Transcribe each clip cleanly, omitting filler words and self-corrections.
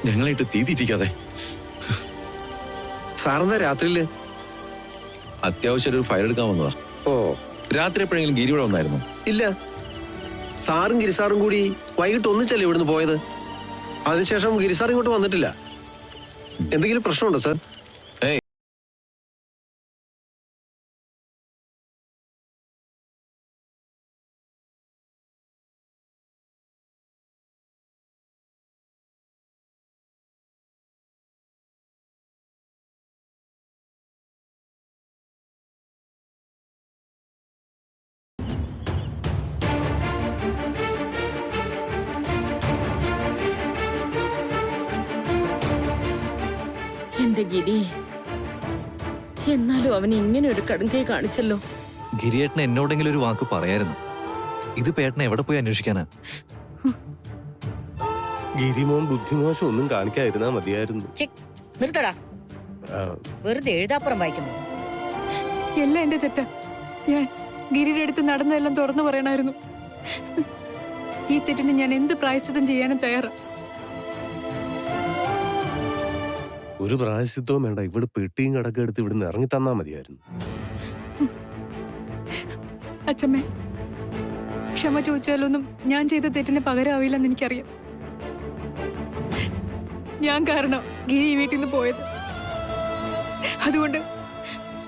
ഞങ്ങളായിട്ട് തീറ്റിരിക്കാതെ. സാറെന്താ രാത്രിയില്? അത്യാവശ്യം ഒരു ഫയൽ എടുക്കാൻ വന്നതാ. ഓ, രാത്രി എപ്പോഴെങ്കിലും ഗിരി ഇവിടെ വന്നായിരുന്നോ? ഇല്ല. സാറും ഗിരിസാറും കൂടി വൈകിട്ട് ഒന്നിച്ചല്ലേ ഇവിടുന്ന് പോയത്. അതിനുശേഷം ഗിരിസാർ ഇങ്ങോട്ട് വന്നിട്ടില്ല. എന്തെങ്കിലും പ്രശ്നമുണ്ടോ സാർ? എന്റെ ഗിരി, എന്നാലും അവൻ ഇങ്ങനെ ഒരു കടുങ്കൈ കാണിച്ചല്ലോ. ഗിരിയേട്ടന് എന്നോടെങ്കിലും ഒരു വാക്ക് പറയായിരുന്നു. ഇത് പേട്ടനെ എവിടെ പോയി അന്വേഷിക്കാനാ? ഗിരിമോൻ ബുദ്ധിമോശം ഒന്നും കാണിക്കാതിരുന്നാ മതിയായിരുന്നു. നിർത്തടാ, വെറുതെ എഴുതാപ്പുറം വായിക്കുന്നു. എല്ലാം എന്റെ തെറ്റാ. ഞാൻ ഗിരിയുടെ അടുത്ത് നടന്നതെല്ലാം തുറന്നു പറയണമായിരുന്നു. ഈ തെറ്റിന് ഞാൻ എന്ത് പ്രായശ്ചിത്തം ചെയ്യാനും തയ്യാറാ. ഒരു പ്രായശ്ചിത്തവും വേണ്ട, ഇവിടെ പെട്ടിയും കടക്കെ എടുത്ത് ഇവിടുന്ന് ഇറങ്ങി തന്നാ മതിയായിരുന്നു. അച്ഛമ്മേ, ക്ഷമ ചോദിച്ചാലൊന്നും ഞാൻ ചെയ്ത തെറ്റിന് പകരമാവില്ലെന്ന് എനിക്കറിയാം. ഞാൻ കാരണം ഗിരി ഈ വീട്ടിൽ നിന്ന് പോയത്. അതുകൊണ്ട്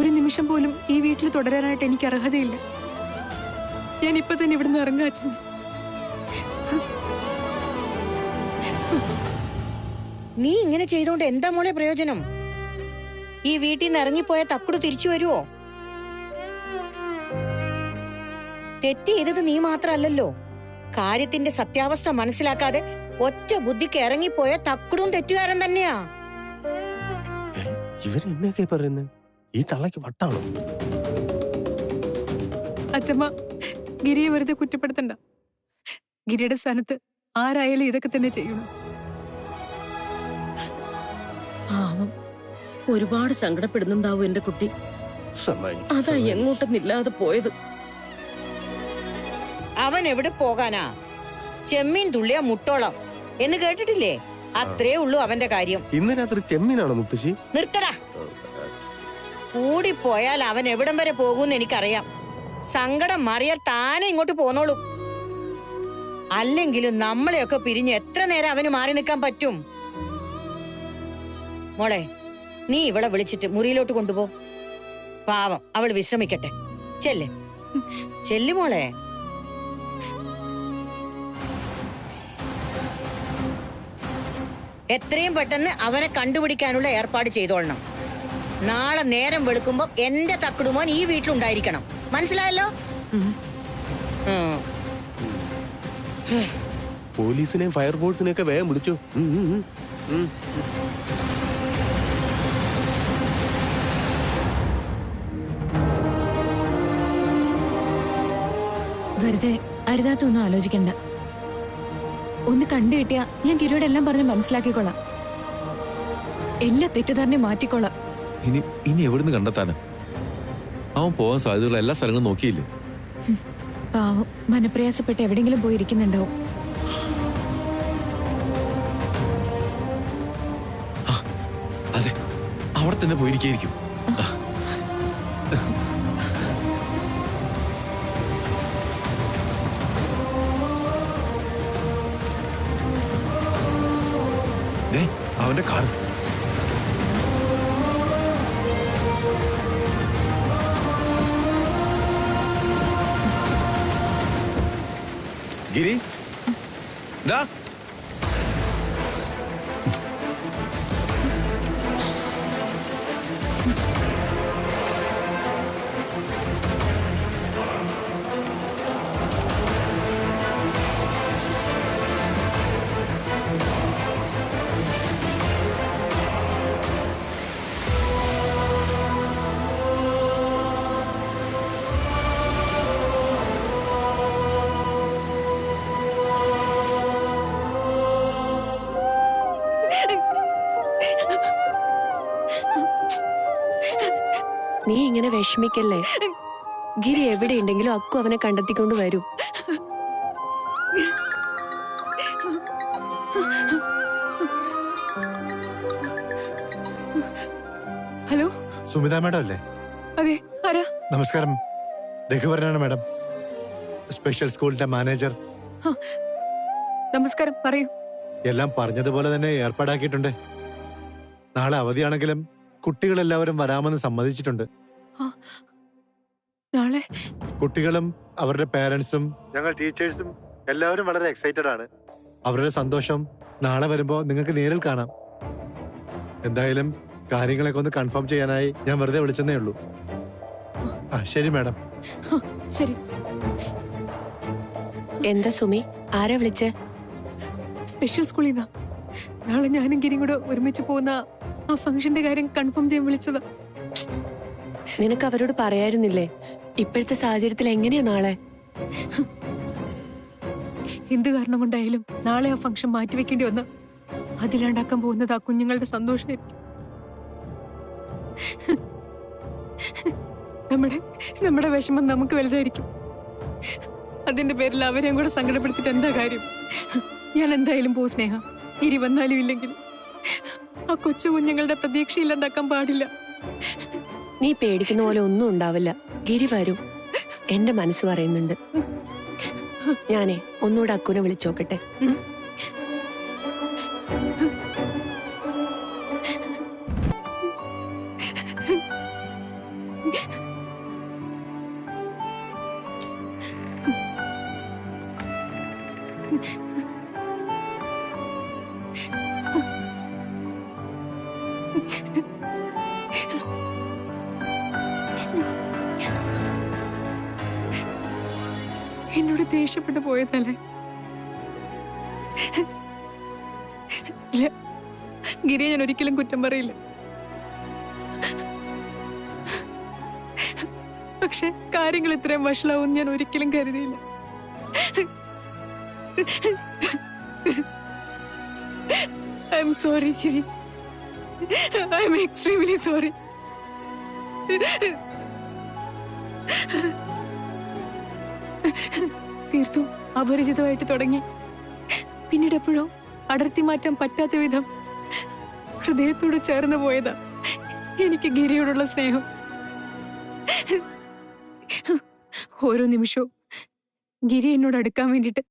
ഒരു നിമിഷം പോലും ഈ വീട്ടിൽ തുടരാനായിട്ട് എനിക്ക് അർഹതയില്ല. ഞാൻ ഇപ്പൊ തന്നെ ഇവിടുന്ന് ഇറങ്ങാ അച്ഛമ്മേ. നീ ഇങ്ങനെ ചെയ്തോണ്ട് എന്താ മോളെ പ്രയോജനം? ഈ വീട്ടിൽ നിന്ന് ഇറങ്ങിപ്പോയ തക്കുടു തിരിച്ചു വരുവോ? തെറ്റ് ചെയ്തത് നീ മാത്രല്ലല്ലോ. കാര്യത്തിന്റെ സത്യാവസ്ഥ മനസ്സിലാക്കാതെ ഒറ്റ ബുദ്ധിക്ക് ഇറങ്ങിപ്പോയ തക്കുടും തെറ്റുകാരൻ തന്നെയാ. ഇവരെന്നൊക്കെ പറയുന്നത്? ഈ തള്ളക്ക് വട്ടാണോ? അച്ഛമ്മ, ഗിരിയെ വെറുതെ കുറ്റപ്പെടുത്തണ്ട. ഗിരിയുടെ സ്ഥാനത്ത് ആരായാലും ഇതൊക്കെ തന്നെ ചെയ്യുള്ളൂ. പാവം, ഒരുപാട് സങ്കടപ്പെടുന്നുണ്ടാവും എന്റെ കുട്ടി. അതാ എങ്ങോട്ടൊന്നില്ലാതെ പോയത്. അവൻ എവിടെ പോകാനാ? ചെമ്മീൻ തുള്ളിയ മുട്ടോളം എന്ന് കേട്ടിട്ടില്ലേ? അത്രേ ഉള്ളൂ അവന്റെ കാര്യം. ഇന്ന് രാത്രി ചെമ്മീനാണോ മുത്തശ്ശി? നിർത്തടാ. കൂടിപ്പോയാൽ അവൻ എവിടം വരെ പോകുമെന്ന് എനിക്കറിയാം. സങ്കടം മാറിയാൽ താനെ ഇങ്ങോട്ട് പോന്നോളും. അല്ലെങ്കിലും നമ്മളെയൊക്കെ പിരിഞ്ഞ് എത്ര നേരം അവന് മാറി നിൽക്കാൻ പറ്റും? മോളെ, നീ ഇവളെ വിളിച്ചിട്ട് മുറിയിലോട്ട് കൊണ്ടുപോ. പാവം, അവൾ വിശ്രമിക്കട്ടെ. ചെല്ല് ചെല്ലു മോളെ. എത്രയും പെട്ടെന്ന് അവനെ കണ്ടുപിടിക്കാനുള്ള ഏർപ്പാട് ചെയ്തോളണം. നാളെ നേരം വെളുക്കുമ്പോ എന്റെ തക്കുടുമോൻ ഈ വീട്ടിലുണ്ടായിരിക്കണം. മനസ്സിലായല്ലോ? പോലീസിനെയും ഫയർഫോഴ്സിനെയും ഒക്കെ വേഗം വിളിച്ചു. വെറുതെ അരുതാത്തൊന്നും ആലോചിക്കണ്ട. ഒന്ന് കണ്ടു കിട്ടിയാ ഞാൻ ഗിരിയോട് എല്ലാം പറഞ്ഞ് മനസ്സിലാക്കിക്കൊള്ളാം. എല്ലാ തെറ്റിദ്ധാരണയും മാറ്റിക്കൊള്ളാം. ഇനി എവിടുന്ന് കണ്ടെത്താന്? അവൻ പോകാൻ സാധ്യതയുള്ള എല്ലാ സ്ഥലങ്ങളും നോക്കിയില്ലേ? പാവം, മനപ്രയാസപ്പെട്ട് എവിടെയെങ്കിലും പോയി ഇരിക്കുന്നുണ്ടാവും. അതെ, അവിടെ തന്നെ പോയിരിക്കും. അവന്റെ കാർ. ഗിരി, ഡാ. നീ ഇങ്ങനെ വിഷമിക്കല്ലേ. ഗിരി എവിടെയുണ്ടെങ്കിലും അക്കു അവനെ കണ്ടെത്തിക്കൊണ്ട് വരും. സുമിത മാഡം അല്ലേ? അതെ, ആരാ? നമസ്കാരം, രഘുവരനാണ് മാഡം, സ്പെഷ്യൽ സ്കൂളിന്റെ മാനേജർ. നമസ്കാരം, പറയൂ. എല്ലാം പറഞ്ഞതുപോലെ തന്നെ ഏർപ്പാടാക്കിയിട്ടുണ്ട്. നാളെ അവധിയാണെങ്കിലും കുട്ടികളെല്ലാവരും വരാമെന്ന് സമ്മതിച്ചിട്ടുണ്ട്. നാളെ കുട്ടികളും അവരുടെ പേരൻസും ഞങ്ങൾ ടീച്ചേഴ്സും എല്ലാവരും വളരെ എക്സൈറ്റഡ് ആണ്. അവരുടെ സന്തോഷം നാളെ വരുമ്പോ നിങ്ങൾക്ക് നേരിൽ കാണാം. എന്തായാലും കാര്യങ്ങളൊക്കെ ഒന്ന് കൺഫേം ചെയ്യാനായി ഞാൻ വെറുതെ വിളിച്ചെന്നേ ഉള്ളൂ. ശരി മാഡം. ശരി. എന്താ സുമി, ആരാ വിളിച്ചേ? സ്പെഷ്യൽ സ്കൂളിൽ നിന്നാ. നാളെ ഞാനും ഗിരിയും കൂടെ ഒരുമിച്ച് പോകുന്ന ആ ഫംഗ്ഷന്റെ കാര്യം കൺഫേം ചെയ്യാൻ വിളിച്ചതാ. നിനക്ക് അവരോട് പറയായിരുന്നില്ലേ? ഇപ്പോഴത്തെ സാഹചര്യത്തിൽ എങ്ങനെയാ നാളെ? എന്ത് കാരണം കൊണ്ടായാലും നാളെ ആ ഫംഗ്ഷൻ മാറ്റിവെക്കേണ്ടി വന്ന് അതിലാണ്ടാക്കാൻ പോകുന്നത് ആ കുഞ്ഞുങ്ങളുടെ സന്തോഷമായിരിക്കും. നമ്മുടെ വിഷമം നമുക്ക് വലുതായിരിക്കും. അതിന്റെ പേരിൽ അവരെയും കൂടെ സങ്കടപ്പെടുത്തിട്ട് എന്താ കാര്യം? ഞാൻ എന്തായാലും പോ സ്നേഹ, ഇരി വന്നാലും ഇല്ലെങ്കിൽ. ആ കൊച്ചു കുഞ്ഞുങ്ങളുടെ പ്രതീക്ഷയില്ലാണ്ടാക്കാൻ പാടില്ല. നീ പേടിക്കുന്ന പോലെ ഒന്നും ഉണ്ടാവില്ല. ഗിരി വരൂ, എന്റെ മനസ്സ് പറയുന്നുണ്ട്. ഞാനേ ഒന്നുകൂടെ അക്കുനെ വിളിച്ചോക്കട്ടെ. എന്നോട് ദേഷ്യപ്പെട്ടു പോയതല്ലേ? ഇല്ല, ഗിരിയെ ഞാൻ ഒരിക്കലും കുറ്റം പറയില്ല. പക്ഷെ കാര്യങ്ങൾ ഇത്രയും വഷളാവും ഞാൻ ഒരിക്കലും കരുതിയില്ല. I am sorry Giri, I am extremely sorry. തീർത്തും അപരിചിതമായിട്ട് തുടങ്ങി, പിന്നീട് എപ്പോഴോ അടർത്തി മാറ്റാൻ പറ്റാത്ത വിധം ഹൃദയത്തോട് ചേർന്ന് പോയതാ എനിക്ക് ഗിരിയോടുള്ള സ്നേഹം. ഓരോ നിമിഷവും ഗിരി എന്നോട് അടുക്കാൻ വേണ്ടിട്ട്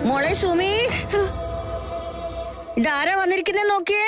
മോളെ സുമി, ഇതാരാ വന്നിരിക്കുന്നേ നോക്കിയേ.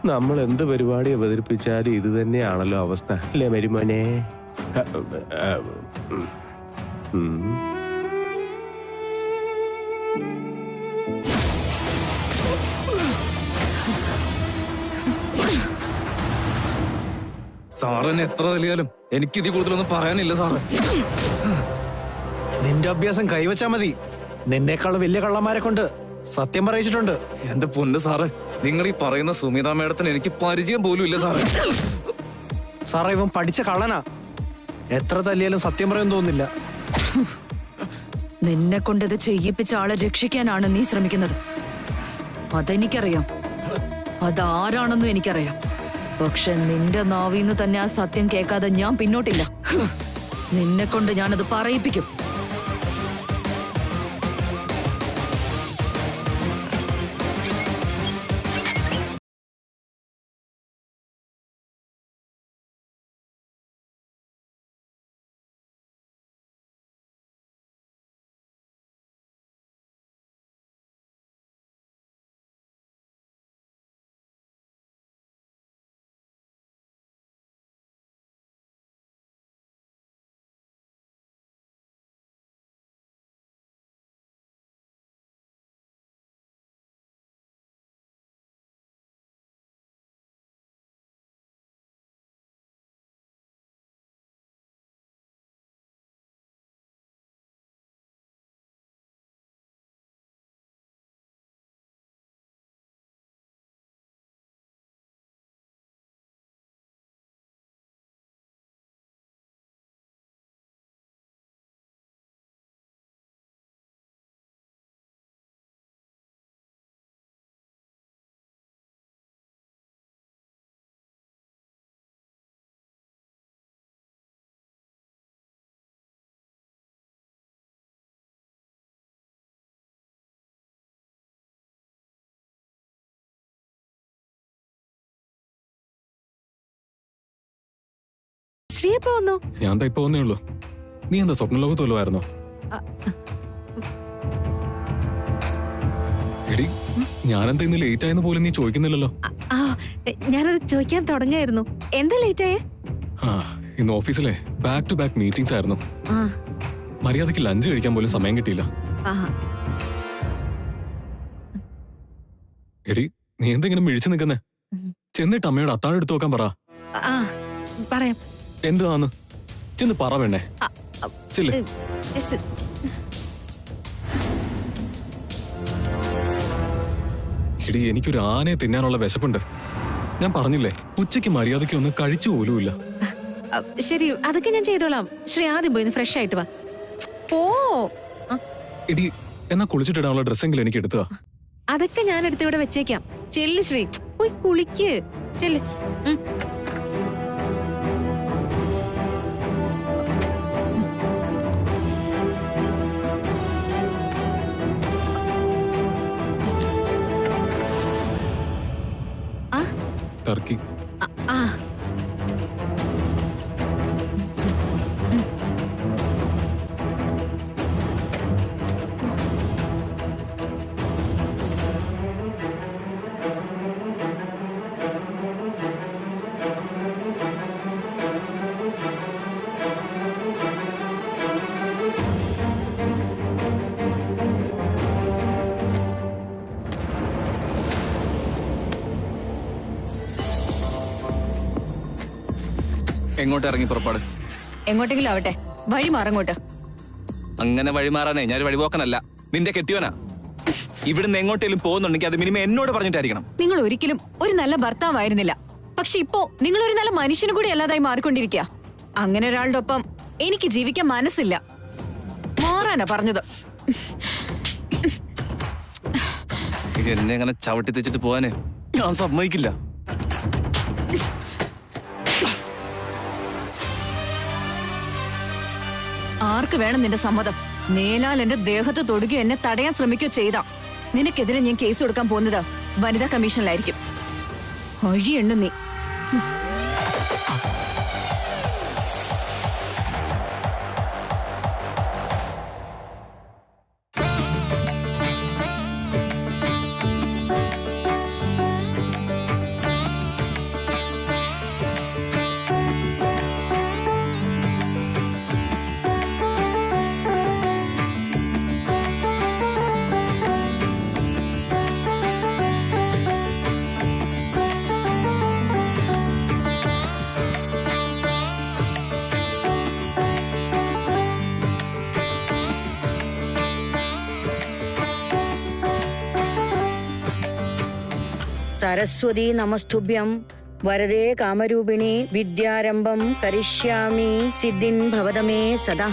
നമ്മൾ എന്ത് പരിപാടി അവതരിപ്പിച്ചാലും ഇത് തന്നെയാണല്ലോ അവസ്ഥ, അല്ലേ മരുമോനെ? സാറിന് എത്ര തല്ലിയാലും എനിക്കിതിൽ കൂടുതലൊന്നും പറയാനില്ല സാറ്. നിന്റെ അഭ്യാസം കൈവച്ചാ മതി. നിന്നേക്കാൾ വലിയ കള്ളന്മാരെ കൊണ്ട് സത്യം പറയിച്ചിട്ടുണ്ട്. എന്റെ പൊന്ന് സാറ്, നിങ്ങൾ ഈ പറയുന്ന സുമിത മേഡത്തിന് എനിക്ക് പരിചയം പോലും ഇല്ല സാറേ. സാറേ, ഇവൻ പഠിച്ച കള്ളനാ. എത്ര തല്ലിയാലും സത്യം പറയാൻ തോന്നില്ല. നിന്നെ കൊണ്ട് ഇത് ചെയ്യിപ്പിച്ച ആളെ രക്ഷിക്കാനാണ് നീ ശ്രമിക്കുന്നത്. അതെനിക്കറിയാം, അതാരാണെന്നും എനിക്കറിയാം. പക്ഷെ നിന്റെ നാവിന്ന് തന്നെ ആ സത്യം കേൾക്കാതെ ഞാൻ പിന്നോട്ടില്ല. നിന്നെ കൊണ്ട് ഞാനത് പറയിപ്പിക്കും. ശ്രീ എപ്പോ വന്നു? ഞാൻ ഇപ്പൊ വന്നേ ഉള്ളൂ. നീ എന്താ സ്വപ്ന ലോകത്ത് വല്ലതായിരുന്നോ? എടി, ഞാനെന്താ ഇന്ന് ലേറ്റ് ആയെന്ന് പോലും നീ ചോദിക്കുന്നില്ലല്ലോ. ഞാനത് ചോദിക്കാൻ തുടങ്ങായിരുന്നു. എന്താ ലേറ്റ് ആയേ? ഇന്ന് ഓഫീസിലെ ബാക്ക് ടു ബാക്ക് മീറ്റിംഗ്സ് ആയിരുന്നു. മര്യാദക്ക് ലഞ്ച് കഴിക്കാൻ പോലും സമയം കിട്ടിയില്ല. എടി, നീ എന്തെങ്കിലും മിഴിച്ചു നിൽക്കുന്നേ? ചെന്നിട്ട് അമ്മയോട് അത്താഴം എടുത്തു നോക്കാൻ പറ. പറയാം. എന്താന്ന് ചെന്ന് പറ വേണ്ടേ? ചെല്ല്. എടി, എനിക്കൊരു ആനയെ തിന്നാനുള്ള വിശപ്പുണ്ട്. ഞാൻ പറഞ്ഞില്ലേ, ഉച്ചയ്ക്ക് മര്യാദയ്ക്ക് ഒന്നും കഴിച്ചു പോലുമില്ല. ശരി, അതൊക്കെ ഞാൻ ചെയ്തോളാം. ശ്രീ ആദ്യം പോയി ഫ്രഷ് ആയിട്ട് വാ. പോ. എടി, എന്നാ കുളിച്ചിട്ടിടാനുള്ള ഡ്രസ്സെങ്കിലും എനിക്ക് എടുത്തുക. അതൊക്കെ ഞാൻ എടുത്ത് ഇവിടെ വെച്ചേക്കാം. ചെല്ല് ശ്രീ, പോയി കുളിക്ക്. ചെല്ല്. ടർക്കി. എങ്ങോട്ട് ഇറങ്ങി പുറപ്പാട്? എങ്ങോട്ടെങ്കിലും ആവട്ടെ, വഴി മാറങ്ങോട്ട്. അങ്ങനെ വഴി മാറാനേ ഞാൻ വഴിപോക്കനല്ല, നിന്റെ കെട്ടിയോനാ. ഇവിടുന്ന് എങ്ങോട്ടേലും പോകുന്നുണ്ടെങ്കിൽ അത് മിനിമം എന്നോട് പറഞ്ഞിട്ടായിരിക്കണം. നിങ്ങൾ ഒരിക്കലും ഒരു നല്ല ഭർത്താവായിരുന്നില്ല. പക്ഷെ ഇപ്പോ നിങ്ങൾ ഒരു നല്ല മനുഷ്യനും കൂടി അല്ലാതായി മാറിക്കൊണ്ടിരിക്കുക. അങ്ങനെ ഒരാളുടെ ഒപ്പം എനിക്ക് ജീവിക്കാൻ മനസ്സില്ല. മാറാനാ പറഞ്ഞത്. എന്നെ അങ്ങനെ ചവിട്ടി തെച്ചിട്ട് പോവാനേ ഞാൻ സമ്മതിക്കില്ല. ആർക്ക് വേണം നിന്റെ സമ്മതം? മേലാൽ എന്റെ ദേഹത്ത് തൊടുകയോ എന്നെ തടയാൻ ശ്രമിക്കുകയോ ചെയ്താ നിനക്കെതിരെ ഞാൻ കേസ് കൊടുക്കാൻ പോകുന്നത് വനിതാ കമ്മീഷനിലായിരിക്കും. ഒഴിയെണ്ണു നീ. സരസ്വതി നമസ്തുഭ്യം വരദേ കാമരൂപിണി വിദ്യാരംഭം കരിഷ്യാമി സിദ്ധിൻ ഭവതമേ സദാ.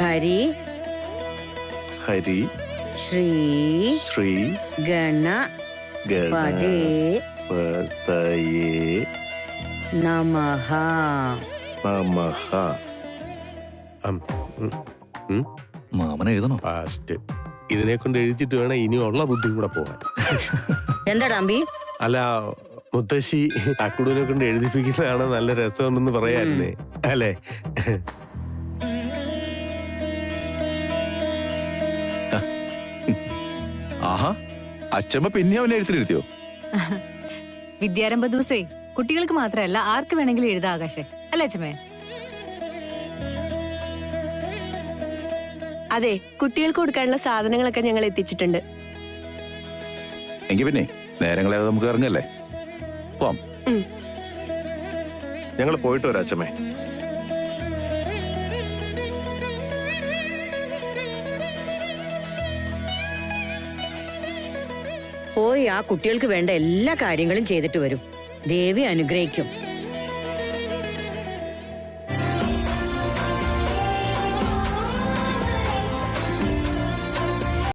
ഹരി ഹരി ശ്രീ ശ്രീ ഗണ പദേ ഗണപതയേ നമഃ. നമഃ. മാമൻ എഴുതണോ? ഫാസ്റ്റ് ഇതിനെ കൊണ്ട് എഴുതിട്ട് വേണം ഇനിയുള്ള ബുദ്ധി കൂടെ പോവാൻ. എന്താടാ അമ്പി? അല്ല, മുത്തശ്ശി അക്കുടുവിനെ കൊണ്ട് എഴുതിപ്പിക്കുന്നതാണ് നല്ല രസമുണ്ടെന്ന് പറയായിരുന്നേ അല്ലേ? ആഹാ, അച്ഛമ്മ പിന്നെ അവനെ എഴുത്തിലെഴുതിയോ? വിദ്യാരംഭ ദിവസേ കുട്ടികൾക്ക് മാത്രമല്ല ആർക്ക് വേണമെങ്കിലും എഴുതാം ആകാശേ, അല്ലേ അച്ഛമ്മേ? അതെ, കുട്ടികൾക്ക് കൊടുക്കാനുള്ള സാധനങ്ങളൊക്കെ ഞങ്ങൾ എത്തിച്ചിട്ടുണ്ട്. എങ്കിൽ പിന്നെ നേരങ്ങളെ നമുക്ക് ഇറങ്ങല്ലേ? പോവാം. ഞങ്ങൾ പോയിട്ട് വരാം അച്ഛമ്മേ. പോയി ആ കുട്ടികൾക്ക് വേണ്ട എല്ലാ കാര്യങ്ങളും ചെയ്തിട്ട് വരും. ദേവി അനുഗ്രഹിക്കും.